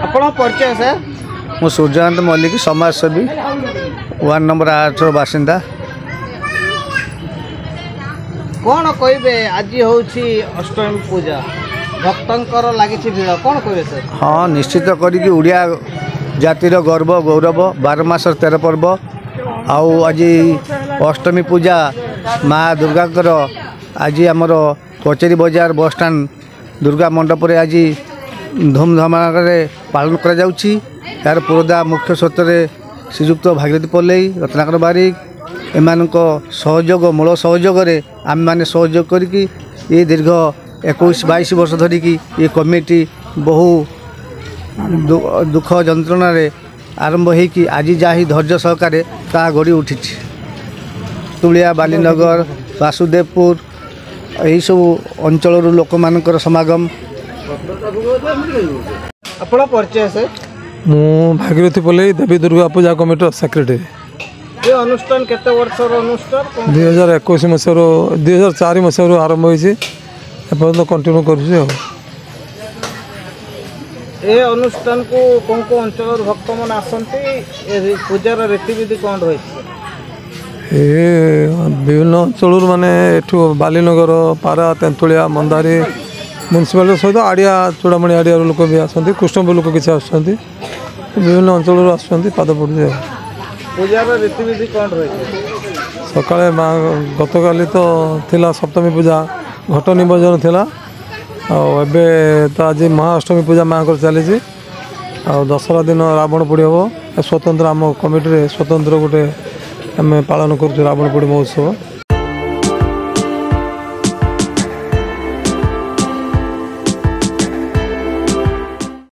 ଆପଣ ପରିଚୟ ସାର୍? ମୁଁ ସୂର୍ଯ୍ୟକାନ୍ତ ମଲ୍ଲିକ, ସମାଜସେବୀ, ୱାର୍ଡ ନମ୍ବର 8 ବାସିନ୍ଦା। କ'ଣ କହିବେ ଆଜି ହେଉଛି ଅଷ୍ଟମୀ ପୂଜା, ଭକ୍ତଙ୍କର ଲାଗିଛି ଭିଡ଼, କ'ଣ କହିବେ ସାର୍? ହଁ, ନିଶ୍ଚିତ କରିକି ଓଡ଼ିଆ ଜାତିର ଗର୍ବ ଗୌରବ, 12 ମାସର 13 ପର୍ବ। ଆଉ ଆଜି ଅଷ୍ଟମୀ ପୂଜା ମା ଦୁର୍ଗାଙ୍କର ଆଜି ଆମର କଚେରୀ ବଜାର ବସଷ୍ଟାଣ୍ଡ ଦୁର୍ଗା ମଣ୍ଡପରେ ଆଜି ଧୁମଧାମରେ ପାଳନ କରାଯାଉଛି। ଏହାର ପୁରୋଧା ମୁଖ୍ୟ ସ୍ରୋତରେ ଶ୍ରୀଯୁକ୍ତ ଭାଗୀରଥୀ ପଲେଇ, ରତ୍ନାକର ବାରିକ, ଏମାନଙ୍କ ସହଯୋଗ ମୂଳ ସହଯୋଗରେ ଆମେମାନେ ସହଯୋଗ କରିକି ଏ ଦୀର୍ଘ 21-22 ବର୍ଷ ଧରିକି ଏ କମିଟି ବହୁ ଦୁଃଖ ଯନ୍ତ୍ରଣାରେ ଆରମ୍ଭ ହେଇକି ଆଜି ଯାହା ଧୈର୍ଯ୍ୟ ସହକାରେ ତାହା ଗଢ଼ି ଉଠିଛି। ତୁଳିଆ, ବାଲିନଗର, ବାସୁଦେବପୁର ଏହିସବୁ ଅଞ୍ଚଳରୁ ଲୋକମାନଙ୍କର ସମାଗମ। ଆପଣ ପରିଚୟ ସାର୍? ମୁଁ ଭାଗୀରଥୀ ପଲେଇ, ଦେବୀ ଦୁର୍ଗା ପୂଜା କମିଟିର ସେକ୍ରେଟାରୀ। ଏ ଅନୁଷ୍ଠାନ କେତେ ବର୍ଷର ଅନୁଷ୍ଠାନ? 2021 ମସିହାରୁ 2004 ମସିହାରୁ ଆରମ୍ଭ ହୋଇଛି, ଏପର୍ଯ୍ୟନ୍ତ କଣ୍ଟିନ୍ୟୁ କରୁଛି। ଆଉ ଏ ଅନୁଷ୍ଠାନକୁ କେଉଁ କେଉଁ ଅଞ୍ଚଳରୁ ଭକ୍ତମାନେ ଆସନ୍ତି? ଏ ପୂଜାର ରୀତିବିଧି କ'ଣ ରହିଛି? ଏ ବିଭିନ୍ନ ଅଞ୍ଚଳରୁ ମାନେ ଏଠୁ ବାଲିନଗର, ପାରା, ତେନ୍ତୁଳିଆ, ମନ୍ଦାରୀ ମ୍ୟୁନିସିପାଲିଟି ସହିତ ଆଡ଼ିଆ, ଚୂଡ଼ାମଣି ଆଡ଼ିଆରୁ ଲୋକ ବି ଆସନ୍ତି, କୃଷ୍ଣପୁର ଲୋକ କିଛି ଆସୁଛନ୍ତି, ବିଭିନ୍ନ ଅଞ୍ଚଳରୁ ଆସୁଛନ୍ତି, ପାଦ ପଡ଼ୁଛି। ଆଉ ପୂଜାର ରୀତିବିଧି କ'ଣ ରହିଛି? ସକାଳେ ଗତକାଲି ତ ଥିଲା ସପ୍ତମୀ ପୂଜା, ଘଟ ନିମଜ୍ଜନ ଥିଲା। ଆଉ ଏବେ ତ ଆଜି ମହାଅଷ୍ଟମୀ ପୂଜା ମାଆଙ୍କର ଚାଲିଛି। ଆଉ ଦଶହରା ଦିନ ରାବଣ ପୋଡ଼ି ହେବ। ସ୍ୱତନ୍ତ୍ର ଆମ କମିଟିରେ ସ୍ୱତନ୍ତ୍ର ଗୋଟେ ଆମେ ପାଳନ କରୁଛୁ ରାବଣ ପୋଡ଼ି ମହୋତ୍ସବ।